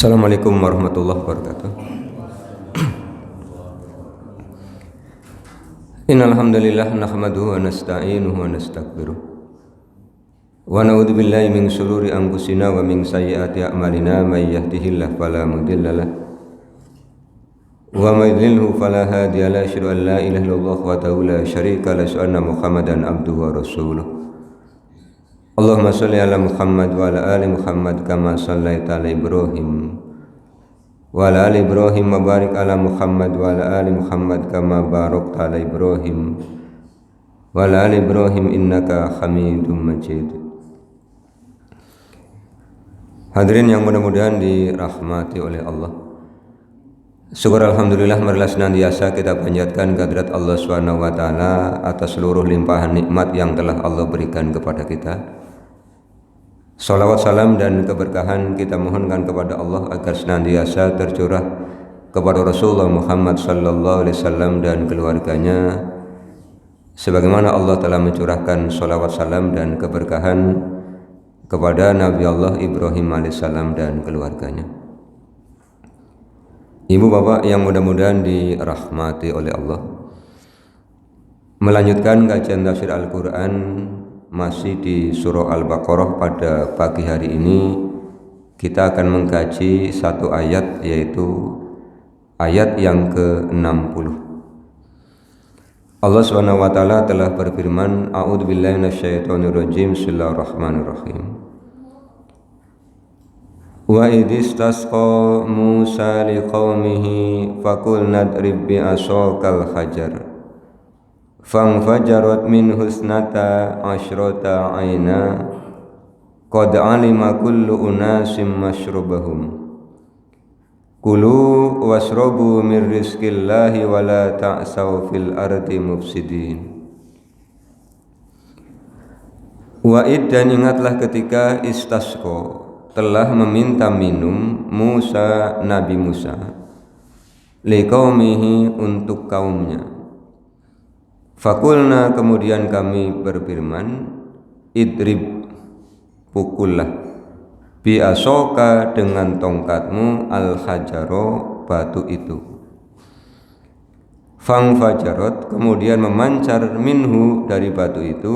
Assalamualaikum warahmatullahi wabarakatuh. Innal hamdalillah nahmaduhu wa nasta'inuhu wa nastaghfiruh. Wa na'udzu billahi min shururi anfusina wa min sayyiati a'malina may yahdihillahu fala mudilla lahu wa may yudlilhu fala hadiya lahu. Asyhadu an la ilaha illallah wahdahu la syarika lahu wa anna Muhammadan abduhu wa rasuluh. Allahumma shalli ala Muhammad wa ala ali Muhammad kama shallaita ala Ibrahim wa ala ali Ibrahim wa barik ala Muhammad wa ala ali Muhammad kama barakta ala Ibrahim wa ala ali Ibrahim innaka Hamidum Majid. Hadirin yang mudah-mudahan dirahmati oleh Allah. Syukur alhamdulillah marilah senantiasa kita panjatkan kehadirat Allah Subhanahu wa taala atas seluruh limpahan nikmat yang telah Allah berikan kepada kita. Salawat salam dan keberkahan kita mohonkan kepada Allah agar senantiasa tercurah kepada Rasulullah Muhammad sallallahu alaihi wasallam dan keluarganya, sebagaimana Allah telah mencurahkan salawat salam dan keberkahan kepada Nabi Allah Ibrahim alaihissalam dan keluarganya. Ibu bapak yang mudah-mudahan dirahmati oleh Allah, melanjutkan kajian tafsir Al-Quran masih di surah Al-Baqarah. Pada pagi hari ini kita akan mengkaji satu ayat, yaitu ayat yang ke-60. Allah Subhanahu wa taala telah berfirman, a'udzubillahi minasyaitonirrajim, bismillahirrahmanirrahim. Wa idistasqa Musa liqaumihi faqul nadrib bi'asokal hajar fanfajarat min husnata asyrata aina qad alima kullu unasim mashrubahum kulu wasrobu min rizqillahi wa la ta'saw fil ardi mufsidin. Wa'id, dan ingatlah ketika istasqa, telah meminta minum Musa, Nabi Musa, liqaumihi, untuk kaumnya. Fakulna, kemudian kami berfirman, idrib, pukullah, biasoka, dengan tongkatmu, al-hajaro, batu itu. Fangfajarot, kemudian memancar, minhu, dari batu itu,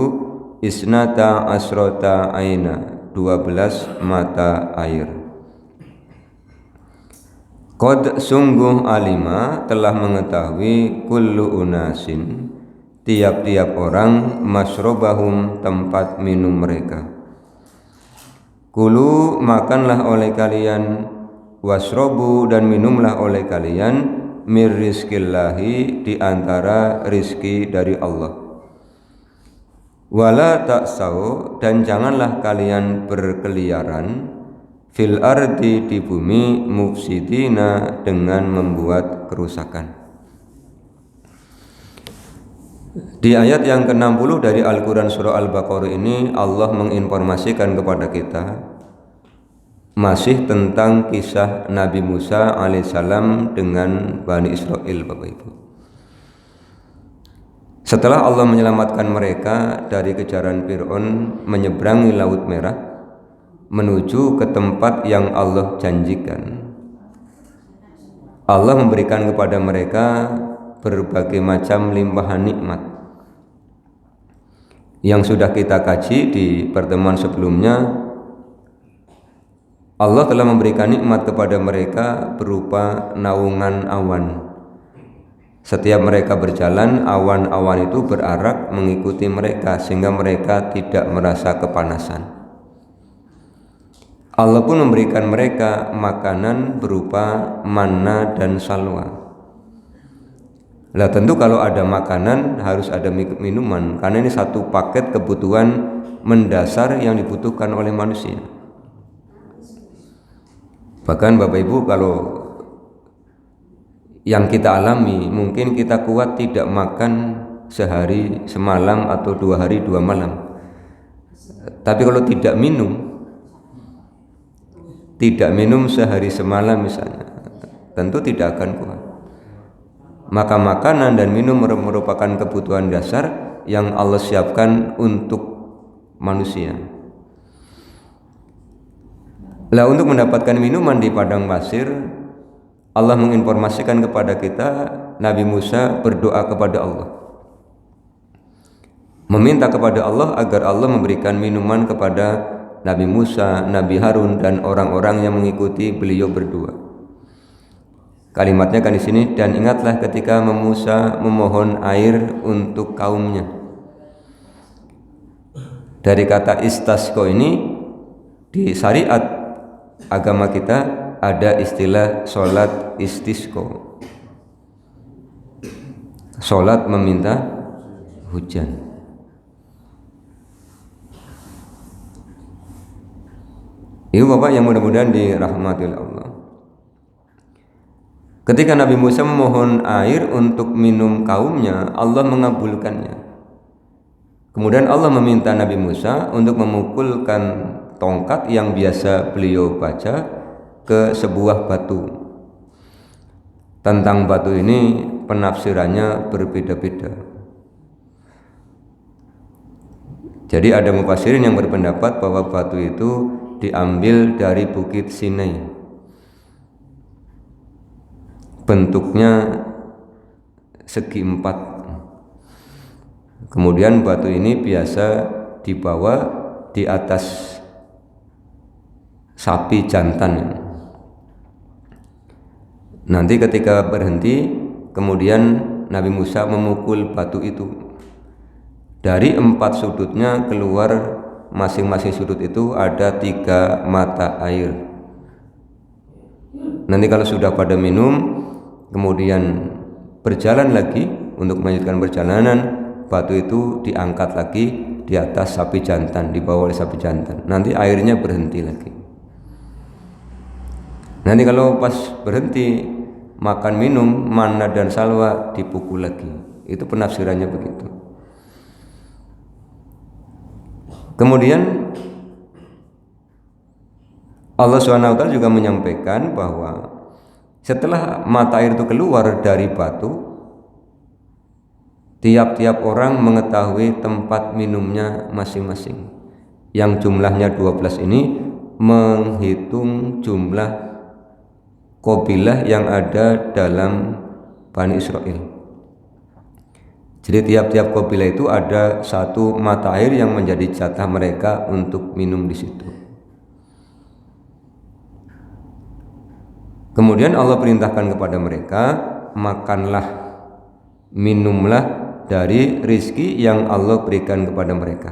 isnata asrota aina, 12 mata air. Qad, sungguh, alima, telah mengetahui, kullu unasin, tiap-tiap orang, masrobahum, tempat minum mereka. Kulu, makanlah oleh kalian, wasrobu, dan minumlah oleh kalian, mir rizqillahi, di antara rizki dari Allah. Wala ta'saw, dan janganlah kalian berkeliaran, fil ardi, di bumi, mufsidina, dengan membuat kerusakan. Di ayat yang ke-60 dari Al-Quran surah Al-Baqarah ini, Allah menginformasikan kepada kita masih tentang kisah Nabi Musa alaihissalam dengan Bani Israel, Bapak Ibu. Setelah Allah menyelamatkan mereka dari kejaran Fir'aun, menyeberangi Laut Merah menuju ke tempat yang Allah janjikan, Allah memberikan kepada mereka berbagai macam limpahan nikmat yang sudah kita kaji di pertemuan sebelumnya. Allah telah memberikan nikmat kepada mereka berupa naungan awan. Setiap mereka berjalan, awan-awan itu berarak mengikuti mereka sehingga mereka tidak merasa kepanasan. Allah pun memberikan mereka makanan berupa manna dan salwa. Lah tentu kalau ada makanan harus ada minuman, karena ini satu paket kebutuhan mendasar yang dibutuhkan oleh manusia. Bahkan Bapak Ibu, kalau yang kita alami, mungkin kita kuat tidak makan sehari semalam atau 2 hari 2 malam. Tapi kalau tidak minum sehari semalam misalnya, tentu tidak akan kuat. Maka makanan dan minum merupakan kebutuhan dasar yang Allah siapkan untuk manusia. Lah untuk mendapatkan minuman di padang pasir, Allah menginformasikan kepada kita, Nabi Musa berdoa kepada Allah, meminta kepada Allah agar Allah memberikan minuman kepada Nabi Musa, Nabi Harun, dan orang-orang yang mengikuti beliau berdua. Kalimatnya kan di sini, dan ingatlah ketika Musa memohon air untuk kaumnya. Dari kata istasqa ini, di syariat agama kita ada istilah sholat istisqa, sholat meminta hujan. Ibu bapak yang mudah-mudahan dirahmati oleh Allah, ketika Nabi Musa memohon air untuk minum kaumnya, Allah mengabulkannya. Kemudian Allah meminta Nabi Musa untuk memukulkan tongkat yang biasa beliau baca ke sebuah batu. Tentang batu ini penafsirannya berbeda-beda. Jadi ada mufassirin yang berpendapat bahwa batu itu diambil dari Bukit Sinai. Bentuknya segi empat. Kemudian batu ini biasa dibawa di atas sapi jantan. Nanti ketika berhenti, kemudian Nabi Musa memukul batu itu. Dari empat sudutnya keluar, masing-masing sudut itu ada 3 mata air. Nanti kalau sudah pada minum, kemudian berjalan lagi untuk melanjutkan perjalanan, batu itu diangkat lagi di atas sapi jantan, dibawa oleh sapi jantan. Nanti airnya berhenti lagi. Nanti kalau pas berhenti makan minum, manna dan salwa dipukul lagi. Itu penafsirannya begitu. Kemudian Allah SWT juga menyampaikan bahwa setelah mata air itu keluar dari batu, tiap-tiap orang mengetahui tempat minumnya masing-masing. Yang jumlahnya 12 ini menghitung jumlah qabilah yang ada dalam Bani Israel. Jadi tiap-tiap qabilah itu ada satu mata air yang menjadi jatah mereka untuk minum di situ. Kemudian Allah perintahkan kepada mereka, makanlah, minumlah dari rizki yang Allah berikan kepada mereka.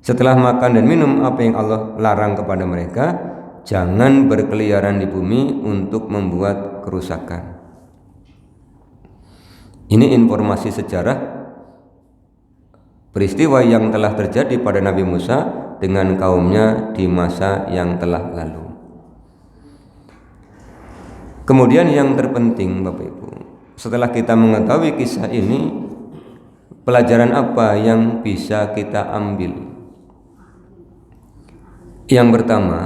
Setelah makan dan minum apa yang Allah larang kepada mereka, jangan berkeliaran di bumi untuk membuat kerusakan. Ini informasi sejarah peristiwa yang telah terjadi pada Nabi Musa dengan kaumnya di masa yang telah lalu. Kemudian yang terpenting Bapak Ibu, setelah kita mengetahui kisah ini, pelajaran apa yang bisa kita ambil? Yang pertama,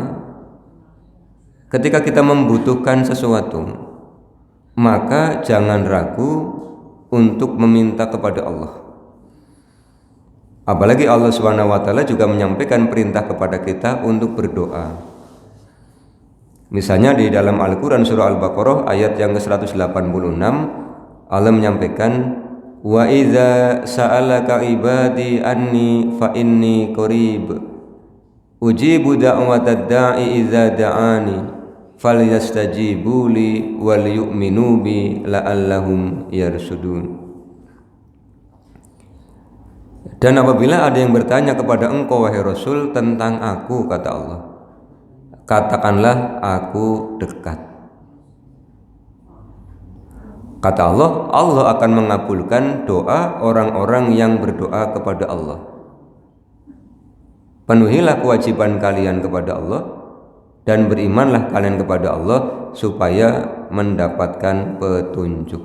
ketika kita membutuhkan sesuatu, maka jangan ragu untuk meminta kepada Allah. Apalagi Allah SWT juga menyampaikan perintah kepada kita untuk berdoa. Misalnya di dalam Al-Quran surah Al-Baqarah ayat yang ke-186, Allah menyampaikan, wa idza sa'alaka ibadi anni fa inni qarib ujibu da'watad da'i idza da'ani falyastajibu li wal yu'minu bi la'allahum yarsudun. Dan apabila ada yang bertanya kepada engkau wahai Rasul tentang aku, kata Allah, katakanlah aku dekat. Kata Allah, Allah akan mengabulkan doa orang-orang yang berdoa kepada Allah. Penuhilah kewajiban kalian kepada Allah dan berimanlah kalian kepada Allah supaya mendapatkan petunjuk.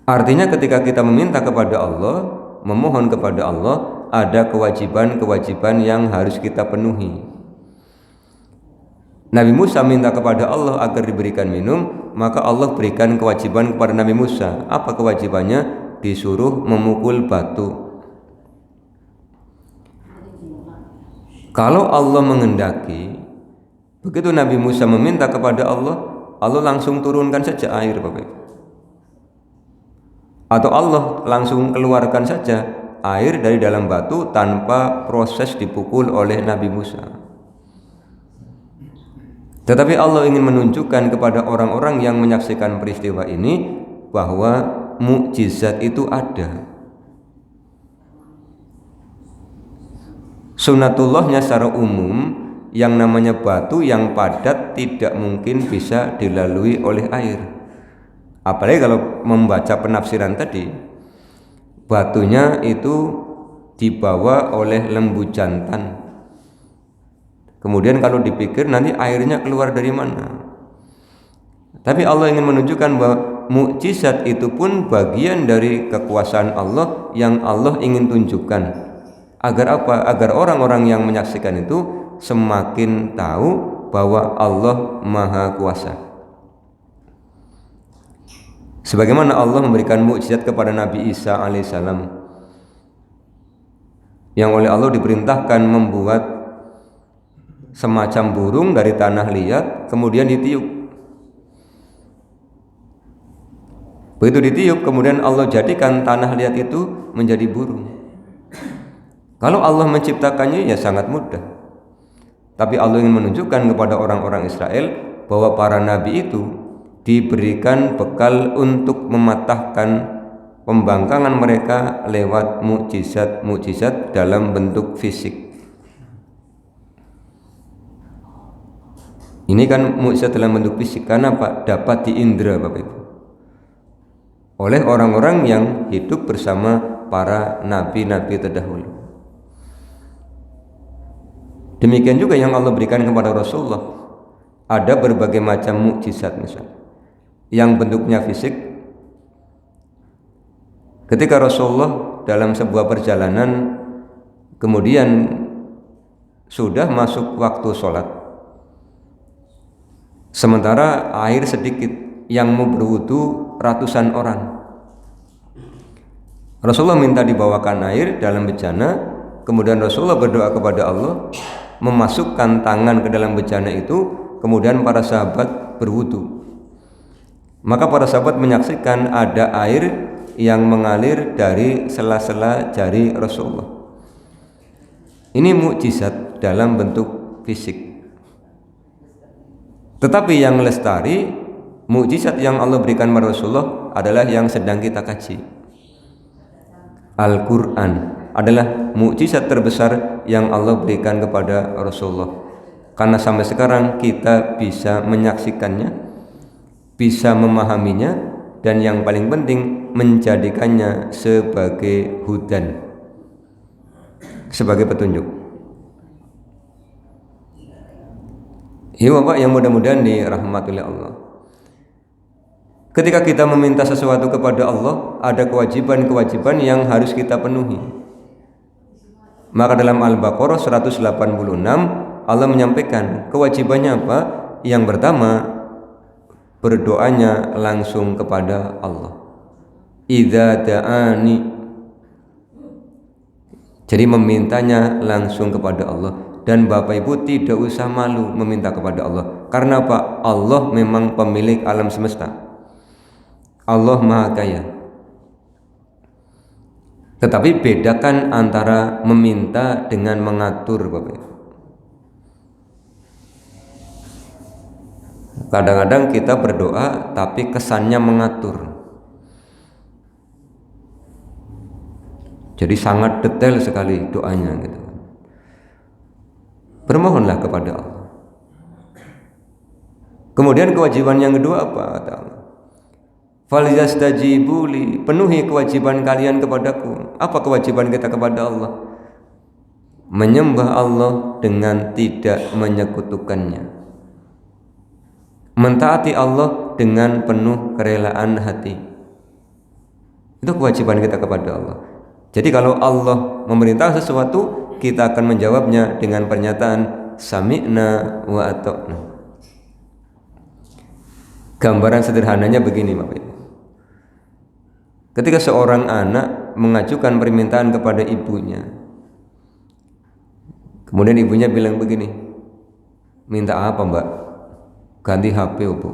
Artinya ketika kita meminta kepada Allah, memohon kepada Allah, ada kewajiban-kewajiban yang harus kita penuhi. Nabi Musa minta kepada Allah agar diberikan minum, maka Allah berikan kewajiban kepada Nabi Musa. Apa kewajibannya? Disuruh memukul batu. Kalau Allah mengendaki, begitu Nabi Musa meminta kepada Allah, Allah langsung turunkan saja air, Bapak Ibu. Atau Allah langsung keluarkan saja air dari dalam batu tanpa proses dipukul oleh Nabi Musa. Tetapi Allah ingin menunjukkan kepada orang-orang yang menyaksikan peristiwa ini bahwa mukjizat itu ada. Sunatullahnya secara umum, yang namanya batu yang padat tidak mungkin bisa dilalui oleh air. Apalagi kalau membaca penafsiran tadi, batunya itu dibawa oleh lembu jantan. Kemudian kalau dipikir nanti airnya keluar dari mana? Tapi Allah ingin menunjukkan bahwa mukjizat itu pun bagian dari kekuasaan Allah yang Allah ingin tunjukkan. Agar apa? Agar orang-orang yang menyaksikan itu semakin tahu bahwa Allah Maha Kuasa. Sebagaimana Allah memberikan mukjizat kepada Nabi Isa alaihissalam, yang oleh Allah diperintahkan membuat semacam burung dari tanah liat, kemudian ditiup. Begitu ditiup, kemudian Allah jadikan tanah liat itu menjadi burung. Kalau Allah menciptakannya ya sangat mudah. Tapi Allah ingin menunjukkan kepada orang-orang Israel bahwa para nabi itu diberikan bekal untuk mematahkan pembangkangan mereka lewat mukjizat-mukjizat dalam bentuk fisik. Ini kan mukjizat dalam bentuk fisik karena apa? Dapat diindra, Bapak Ibu, oleh orang-orang yang hidup bersama para nabi-nabi terdahulu. Demikian juga yang Allah berikan kepada Rasulullah. Ada berbagai macam mukjizat misalnya yang bentuknya fisik. Ketika Rasulullah dalam sebuah perjalanan, kemudian sudah masuk waktu sholat, sementara air sedikit, yang mau berwudu ratusan orang. Rasulullah minta dibawakan air dalam bejana. Kemudian Rasulullah berdoa kepada Allah, memasukkan tangan ke dalam bejana itu, kemudian para sahabat berwudu. Maka para sahabat menyaksikan ada air yang mengalir dari sela-sela jari Rasulullah. Ini mukjizat dalam bentuk fisik. Tetapi yang lestari, mukjizat yang Allah berikan kepada Rasulullah adalah yang sedang kita kaji. Al-Quran adalah mukjizat terbesar yang Allah berikan kepada Rasulullah, karena sampai sekarang kita bisa menyaksikannya, bisa memahaminya, dan yang paling penting menjadikannya sebagai hudan, sebagai petunjuk. Ya Bapak yang mudah-mudahan dirahmati oleh Allah. Ketika kita meminta sesuatu kepada Allah, ada kewajiban-kewajiban yang harus kita penuhi. Maka dalam Al-Baqarah 186 Allah menyampaikan kewajibannya apa? Yang pertama, berdoanya langsung kepada Allah. Idza da'ani, jadi memintanya langsung kepada Allah. Dan Bapak Ibu tidak usah malu meminta kepada Allah. Karena apa? Allah memang pemilik alam semesta. Allah Maha Kaya. Tetapi bedakan antara meminta dengan mengatur, Bapak Ibu. Kadang-kadang kita berdoa tapi kesannya mengatur. Jadi sangat detail sekali doanya gitu. Bermohonlah kepada Allah. Kemudian kewajiban yang kedua apa? Kata Allah, Falyastajibuli, penuhi kewajiban kalian kepadaku. Apa kewajiban kita kepada Allah? Menyembah Allah dengan tidak menyekutukannya, mentaati Allah dengan penuh kerelaan hati. Itu kewajiban kita kepada Allah. Jadi kalau Allah memerintah sesuatu, kita akan menjawabnya dengan pernyataan sami'na wa ata'na. Gambaran sederhananya begini, Bapak Ibu. Ketika seorang anak mengajukan permintaan kepada ibunya, Kemudian ibunya bilang begini, minta apa mbak? Ganti HP bu.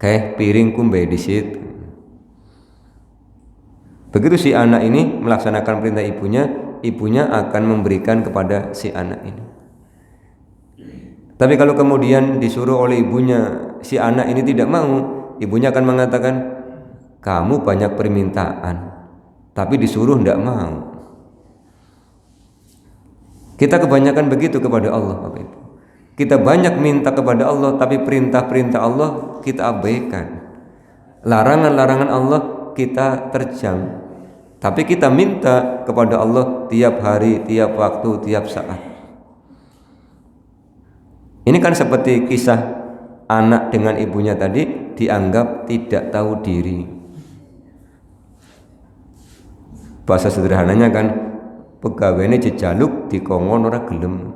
Kayak piringku mbak di situ. Begitu si anak ini melaksanakan perintah ibunya akan memberikan kepada si anak ini. Tapi kalau kemudian disuruh oleh ibunya, si anak ini tidak mau, ibunya akan mengatakan, kamu banyak permintaan, tapi disuruh tidak mau. Kita kebanyakan begitu kepada Allah, Bapak Ibu. Kita banyak minta kepada Allah, tapi perintah-perintah Allah kita abaikan. Larangan-larangan Allah kita terjang. Tapi kita minta kepada Allah tiap hari, tiap waktu, tiap saat. Ini kan seperti kisah anak dengan ibunya tadi, dianggap tidak tahu diri. Bahasa sederhananya kan, pegawainya jejaluk dikongon ora gelem.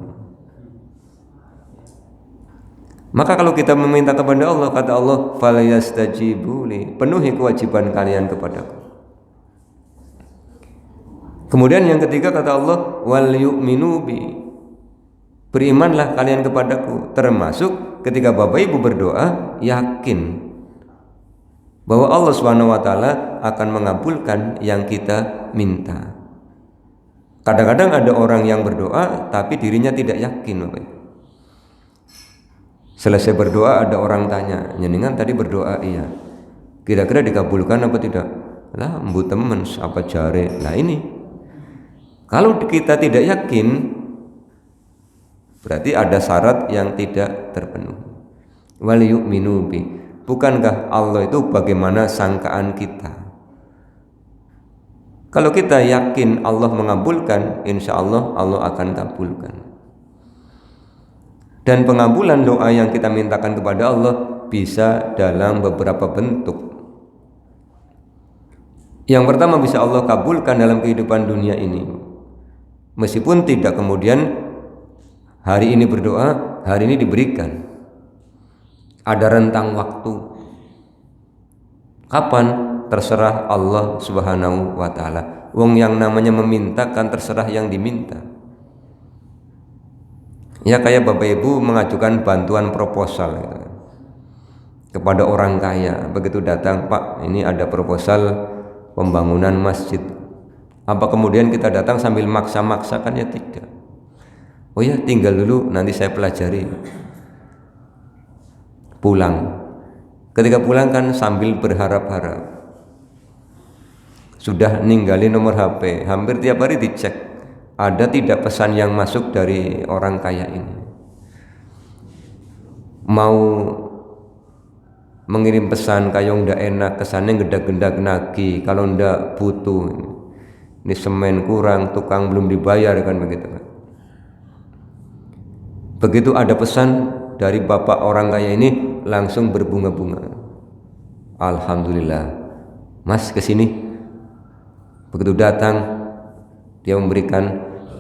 Maka kalau kita meminta kepada Allah, kata Allah, "Falayastajibu li", penuhi kewajiban kalian kepadaku. Kemudian yang ketiga kata Allah, "Wal yu'minu bi", berimanlah kalian kepadaku, termasuk ketika Bapak Ibu berdoa yakin bahwa Allah SWT akan mengabulkan yang kita minta. Kadang-kadang ada orang yang berdoa tapi dirinya tidak yakin, Bapak Ibu. Selesai berdoa ada orang tanya, "Nyenengan tadi berdoa iya, kira-kira dikabulkan apa tidak?" Lah, mbu temen apa jare. Lah ini, kalau kita tidak yakin, berarti ada syarat yang tidak terpenuhi. Wal yu'minu bi, bukankah Allah itu bagaimana sangkaan kita? Kalau kita yakin Allah mengabulkan, insya Allah Allah akan kabulkan. Dan pengabulan doa yang kita mintakan kepada Allah bisa dalam beberapa bentuk. Yang pertama, bisa Allah kabulkan dalam kehidupan dunia ini, meskipun tidak kemudian hari ini berdoa, hari ini diberikan. Ada rentang waktu. Kapan? Terserah Allah Subhanahu wa ta'ala. Wong yang namanya meminta kan terserah yang diminta. Ya kayak Bapak Ibu mengajukan bantuan proposal gitu, kepada orang kaya. Begitu datang, "Pak, ini ada proposal pembangunan masjid." Apa kemudian kita datang sambil maksa-maksakan? Ya tidak. "Oh ya, tinggal dulu, nanti saya pelajari." Pulang. Ketika pulang kan sambil berharap-harap. Sudah ninggalin nomor HP, hampir tiap hari dicek, ada tidak pesan yang masuk dari orang kaya ini. Mau mengirim pesan kayong ndak enak, kesannya gendak-gendak nagih, kalau ndak butuh. Ini semen kurang, tukang belum dibayar, kan begitu kan. Begitu ada pesan dari bapak orang kaya ini, langsung berbunga-bunga. "Alhamdulillah, Mas kesini." Begitu datang, dia memberikan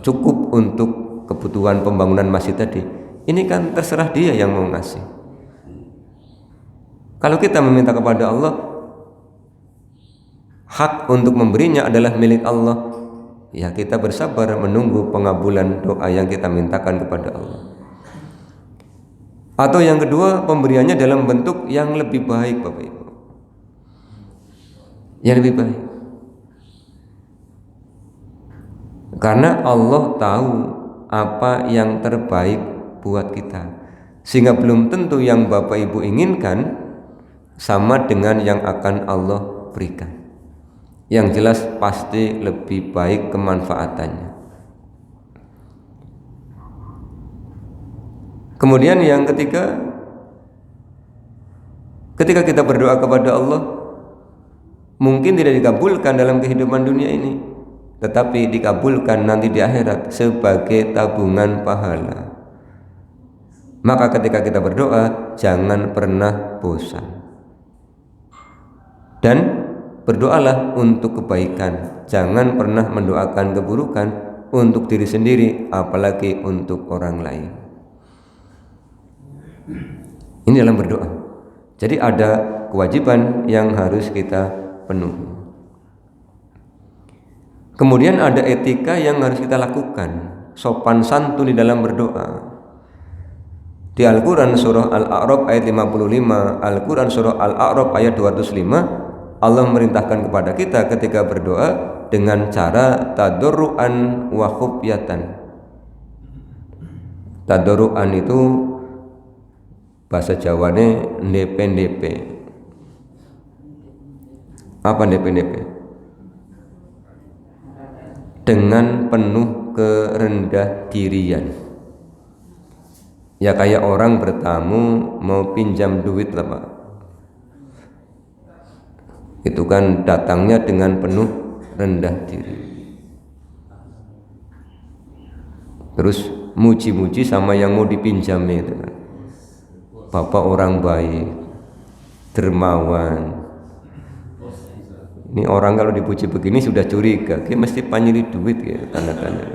cukup untuk kebutuhan pembangunan masjid tadi. Ini kan terserah dia yang mau ngasih. Kalau kita meminta kepada Allah, hak untuk memberinya adalah milik Allah. Ya, kita bersabar menunggu pengabulan doa yang kita mintakan kepada Allah. Atau yang kedua, pemberiannya dalam bentuk yang lebih baik, Bapak Ibu. Yang lebih baik. Karena Allah tahu apa yang terbaik buat kita, sehingga belum tentu yang Bapak Ibu inginkan sama dengan yang akan Allah berikan. Yang jelas pasti lebih baik kemanfaatannya. Kemudian yang ketiga, ketika kita berdoa kepada Allah, mungkin tidak dikabulkan dalam kehidupan dunia ini, tetapi dikabulkan nanti di akhirat sebagai tabungan pahala. Maka ketika kita berdoa, jangan pernah bosan. Dan berdoalah untuk kebaikan. Jangan pernah mendoakan keburukan untuk diri sendiri, apalagi untuk orang lain. Ini dalam berdoa. Jadi ada kewajiban yang harus kita penuhi. Kemudian ada etika yang harus kita lakukan sopan santun di dalam berdoa. Di Al-Quran surah Al-A'raf ayat 55, Al-Quran surah Al-A'raf ayat 205, Allah memerintahkan kepada kita ketika berdoa dengan cara tadarruan wa khufyatan. Tadarruan itu bahasa Jawane ndepe-ndepe. Apa ndepe-ndepe? Dengan penuh kerendah dirian. Ya kayak orang bertamu mau pinjam duit lah Pak. Itu kan datangnya dengan penuh rendah diri. Terus muji-muji sama yang mau dipinjami itu kan. Bapak orang baik, dermawan. Ini orang kalau dipuji begini sudah curiga, dia mesti panyiri duit ya, tanda-tanda.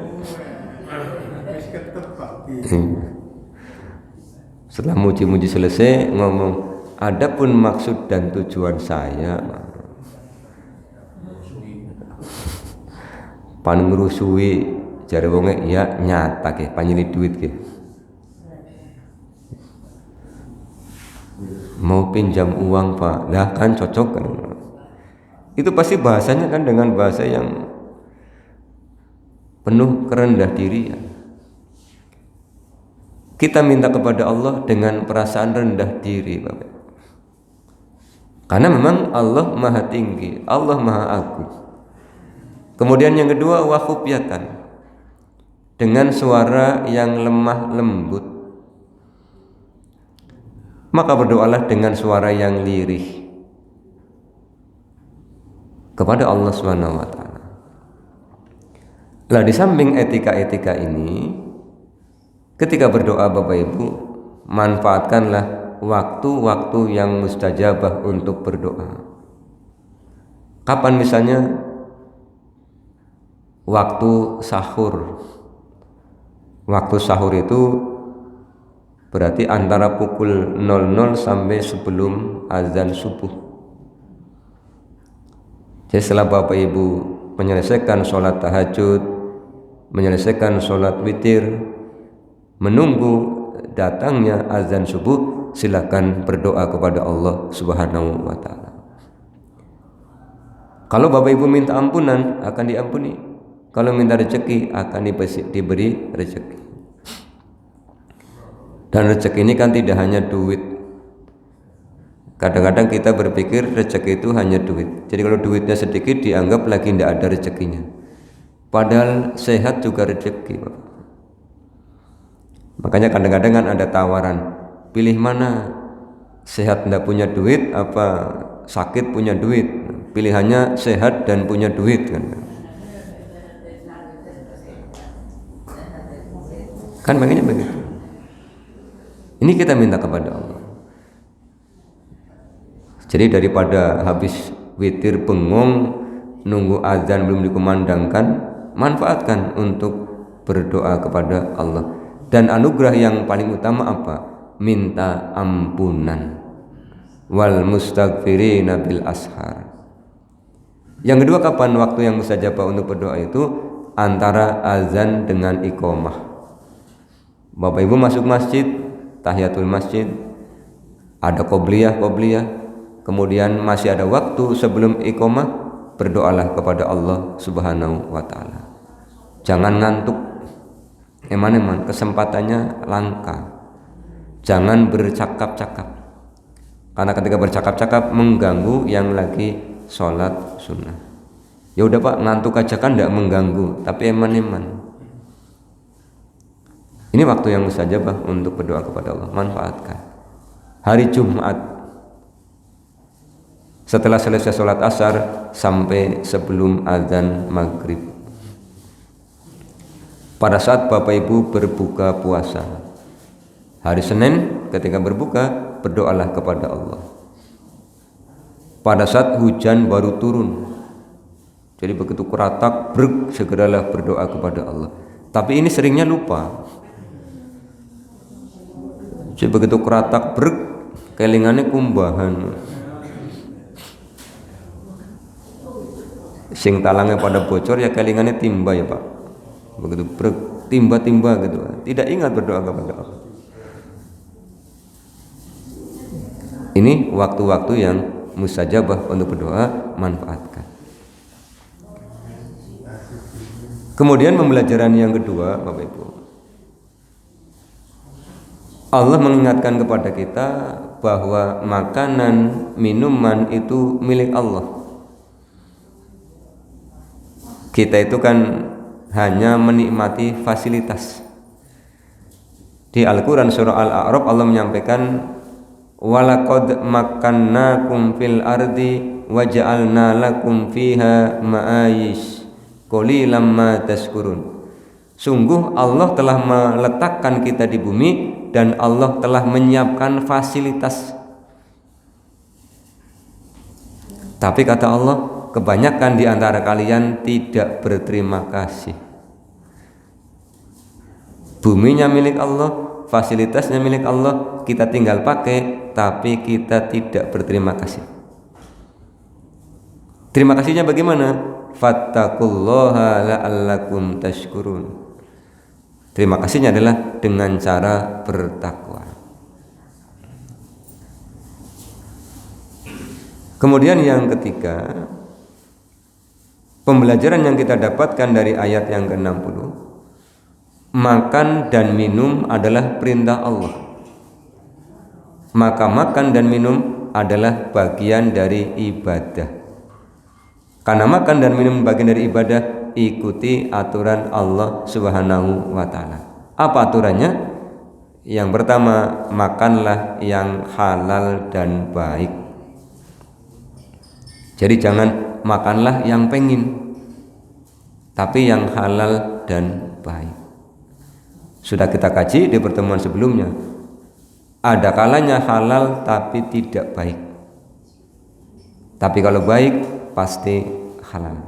Setelah muji-muji selesai ngomong, adapun maksud dan tujuan saya pan ngrusui jare wonge ya nyata ke panyiri duit ke. Mau pinjam uang Pak, lah kan cocok kan. Itu pasti bahasanya kan dengan bahasa yang penuh kerendah dirian. Kita minta kepada Allah dengan perasaan rendah diri Bapak. Karena memang Allah maha tinggi, Allah maha agung. Kemudian yang kedua wa khufyatan, dengan suara yang lemah lembut. Maka berdoalah dengan suara yang lirih kepada Allah Subhanahu wa taala. Lah di samping etika-etika ini, ketika berdoa Bapak Ibu, manfaatkanlah waktu-waktu yang mustajabah untuk berdoa. Kapan misalnya? Waktu sahur. Waktu sahur itu berarti antara pukul 00 sampai sebelum azan subuh. Jadi setelah Bapak Ibu menyelesaikan sholat tahajud, menyelesaikan sholat witir, menunggu datangnya azan subuh, silakan berdoa kepada Allah Subhanahu wa taala. Kalau Bapak Ibu minta ampunan akan diampuni. Kalau minta rezeki akan diberi rezeki. Dan rezeki ini kan tidak hanya duit. Kadang-kadang kita berpikir rezeki itu hanya duit. Jadi kalau duitnya sedikit dianggap lagi tidak ada rezekinya. Padahal sehat juga rezeki. Makanya kadang-kadang kan ada tawaran, pilih mana, sehat tidak punya duit apa sakit punya duit. Pilihannya sehat dan punya duit kan. Kan makanya begitu. Ini kita minta kepada Allah. Jadi daripada habis witir bengong nunggu azan belum dikumandangkan, manfaatkan untuk berdoa kepada Allah. Dan anugerah yang paling utama apa? Minta ampunan. Wal mustaghfirina bil ashar. Yang kedua, kapan waktu yang mustajabah untuk berdoa itu? Antara azan dengan iqamah. Bapak Ibu masuk masjid, tahiyatul masjid, ada qobliyah, kemudian masih ada waktu sebelum iqamah, berdoalah kepada Allah Subhanahu wa taala. Jangan ngantuk. Eman-eman kesempatannya langka. Jangan bercakap-cakap. Karena ketika bercakap-cakap mengganggu yang lagi sholat sunnah. Ya udah Pak, ngantuk aja kan tidak mengganggu, tapi eman-eman. Ini waktu yang mustajabah untuk berdoa kepada Allah. Manfaatkan. Hari Jumat, setelah selesai sholat asar sampai sebelum azan maghrib. Pada saat Bapak Ibu berbuka puasa, hari Senin ketika berbuka, berdoalah kepada Allah. Pada saat hujan baru turun, jadi begitu keratak, segeralah berdoa kepada Allah. Tapi ini seringnya lupa. Jadi begitu keratak, kelingannya kumbahan. Sing talangnya pada bocor ya kelingannya timba ya Pak. Begitu timba-timba gitu, tidak ingat berdoa kepada Allah. Ini waktu-waktu yang mustajabah untuk berdoa, manfaatkan. Kemudian pembelajaran yang kedua, Bapak Ibu, Allah mengingatkan kepada kita bahwa makanan, minuman itu milik Allah. Kita itu kan hanya menikmati fasilitas. Di Al-Quran surah Al-A'raf Allah menyampaikan, walaqad makkannakum fil ardi waja'alna lakum fiha ma'ayish qalilan ma tashkurun. Sungguh Allah telah meletakkan kita di bumi dan Allah telah menyiapkan fasilitas. Tapi kata Allah, kebanyakan di antara kalian tidak berterima kasih. Buminya milik Allah, fasilitasnya milik Allah, kita tinggal pakai, tapi kita tidak berterima kasih. Terima kasihnya bagaimana? Fattaqullaha la'allakum tashkurun. Terima kasihnya adalah dengan cara bertakwa. Kemudian yang ketiga, pembelajaran yang kita dapatkan dari ayat yang ke-60, makan dan minum adalah perintah Allah. Maka makan dan minum adalah bagian dari ibadah. Karena makan dan minum bagian dari ibadah, ikuti aturan Allah Subhanahu wa ta'ala. Apa aturannya? Yang pertama, makanlah yang halal dan baik. Jadi jangan makanlah yang pengin, tapi yang halal dan baik. Sudah kita kaji di pertemuan sebelumnya. Ada kalanya halal tapi tidak baik. Tapi kalau baik pasti halal.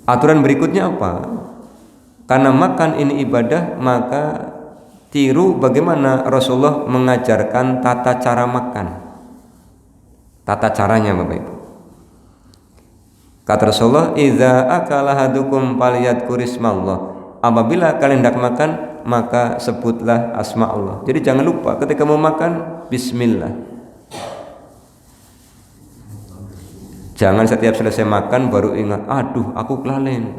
Aturan berikutnya apa? Karena makan ini ibadah, maka tiru bagaimana Rasulullah mengajarkan tata cara makan. Tata caranya Bapak Ibu. Kata Rasulullah, "Idza akala hadukum falyadhkurismallah." Apabila kalian hendak makan, maka sebutlah asma Allah. Jadi jangan lupa ketika mau makan, bismillah. Jangan setiap selesai makan baru ingat, aduh aku kelalen.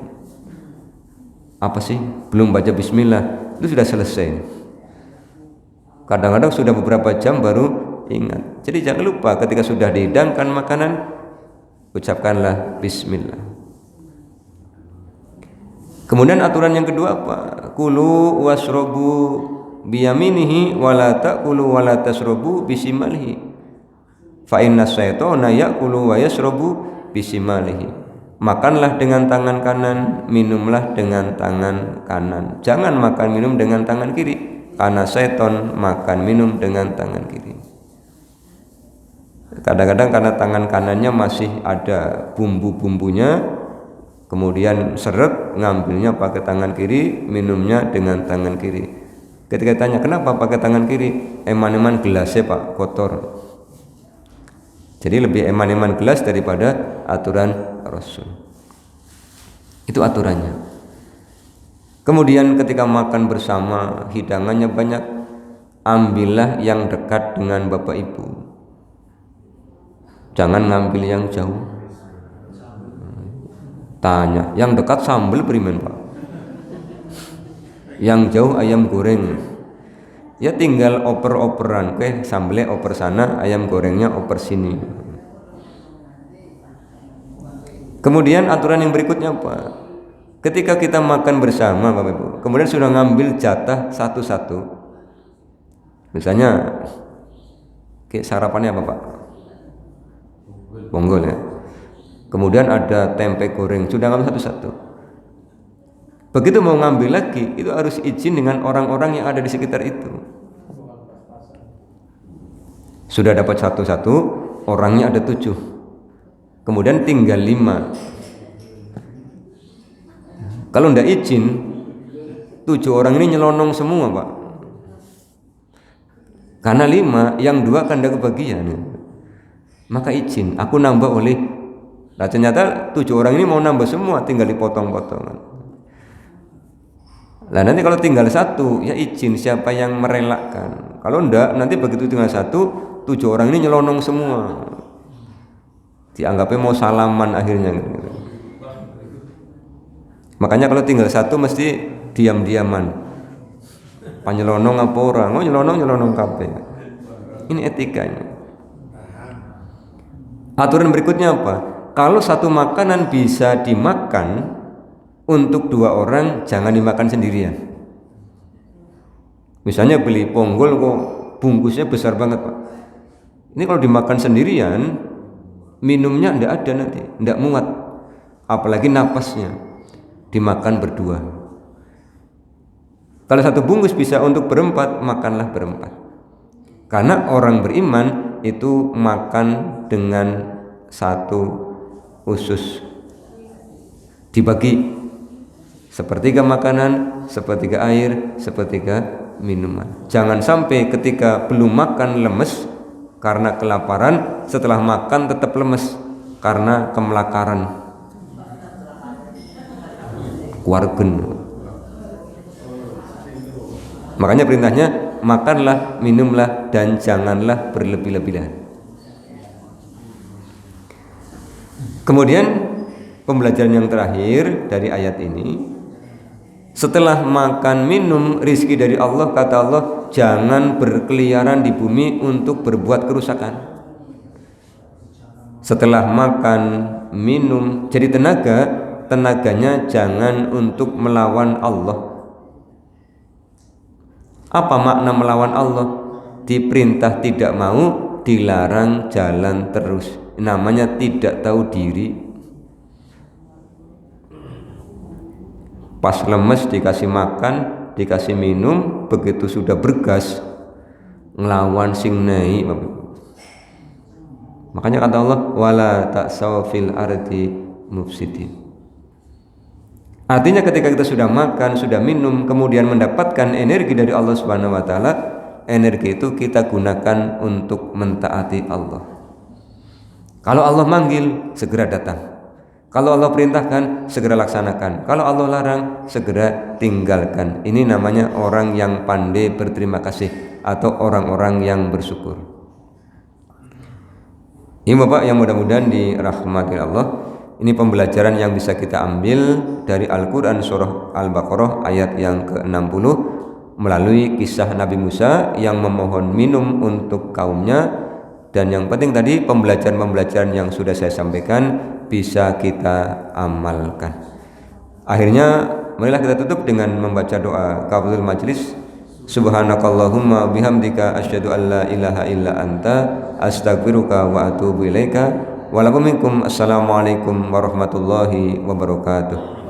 Apa sih? Belum baca bismillah. Itu sudah selesai. Kadang-kadang sudah beberapa jam baru ingat. Jadi jangan lupa ketika sudah dihidangkan makanan, ucapkanlah bismillah. Kemudian aturan yang kedua apa? Kulu wasrobu biyaminihi wala ta'kulu wala tasrobu bisimalihi. Fa inna syaitana ya'kulu wa yasrobu bisimalihi. Makanlah dengan tangan kanan, minumlah dengan tangan kanan. Jangan makan minum dengan tangan kiri, karena syaitan makan minum dengan tangan kiri. Kadang-kadang karena tangan kanannya masih ada bumbu-bumbunya, kemudian seret, ngambilnya pakai tangan kiri, minumnya dengan tangan kiri. Ketika tanya kenapa pakai tangan kiri, eman-eman gelasnya Pak kotor. Jadi lebih eman-eman gelas daripada aturan Rasul. Itu aturannya. Kemudian ketika makan bersama, hidangannya banyak, ambillah yang dekat dengan Bapak Ibu. Jangan ngambil yang jauh. Tanya, yang dekat sambal beriman Pak, yang jauh ayam goreng. Ya tinggal oper-operan, oke, sambelnya oper sana, ayam gorengnya oper sini. Kemudian aturan yang berikutnya apa? Ketika kita makan bersama Bapak Ibu, kemudian sudah ngambil jatah satu-satu. Misalnya, sarapannya apa Pak? Bonggol ya. Kemudian ada tempe goreng, sudah ngambil satu-satu. Begitu mau ngambil lagi, itu harus izin dengan orang-orang yang ada di sekitar itu. Sudah dapat satu-satu, orangnya ada 7. Kemudian tinggal 5. Kalau tidak izin, 7 orang ini nyelonong semua Pak. Karena 5, yang 2 kan tidak kebagian. Maka izin, aku nambah oleh. Nah ternyata 7 orang ini mau nambah semua, tinggal dipotong-potongan. Lah nanti kalau tinggal satu, ya izin siapa yang merelakan. Kalau enggak, nanti begitu tinggal satu, 7 orang ini nyelonong semua. Dianggapnya mau salaman akhirnya. Makanya kalau tinggal satu mesti diam-diaman. Panyelonong apa orang? Oh nyelonong kabeh. Ini etikanya. Aturan berikutnya apa? Kalau satu makanan bisa dimakan untuk 2 orang, jangan dimakan sendirian. Misalnya beli ponggol kok bungkusnya besar banget Pak. Ini kalau dimakan sendirian, minumnya ndak ada nanti, ndak muat. Apalagi napasnya. Dimakan berdua. Kalau satu bungkus bisa untuk berempat, makanlah berempat. Karena orang beriman itu makan dengan satu usus, dibagi sepertiga makanan, sepertiga air, sepertiga minuman. Jangan sampai ketika belum makan lemes karena kelaparan, setelah makan tetap lemes karena kemelakaran. Wargen. Makanya perintahnya makanlah, minumlah, dan janganlah berlebih-lebihan. Kemudian pembelajaran yang terakhir dari ayat ini, setelah makan minum rizki dari Allah, kata Allah, jangan berkeliaran di bumi untuk berbuat kerusakan. Setelah makan minum jadi tenaganya jangan untuk melawan Allah. Apa makna melawan Allah? Diperintah tidak mau, dilarang jalan terus. Namanya tidak tahu diri. Pas lemes dikasih makan, dikasih minum, begitu sudah bergas ngelawan sing naik. Makanya kata Allah, wala ta'saw fil ardi mufsidin. Artinya ketika kita sudah makan, sudah minum, kemudian mendapatkan energi dari Allah Subhanahu wa taala, energi itu kita gunakan untuk mentaati Allah. Kalau Allah manggil, segera datang. Kalau Allah perintahkan, segera laksanakan. Kalau Allah larang, segera tinggalkan. Ini namanya orang yang pandai berterima kasih atau orang-orang yang bersyukur. Ini Bapak yang mudah-mudahan dirahmati Allah. Ini pembelajaran yang bisa kita ambil dari Al-Quran surah Al-Baqarah ayat yang ke-60 melalui kisah Nabi Musa yang memohon minum untuk kaumnya. Dan yang penting tadi pembelajaran-pembelajaran yang sudah saya sampaikan bisa kita amalkan. Akhirnya marilah kita tutup dengan membaca doa kafaratul majlis. Subhanakallahumma bihamdika asyhadu an la ilaha illa anta astaghfiruka wa atubu ilaika. Assalamualaikum warahmatullahi wabarakatuh.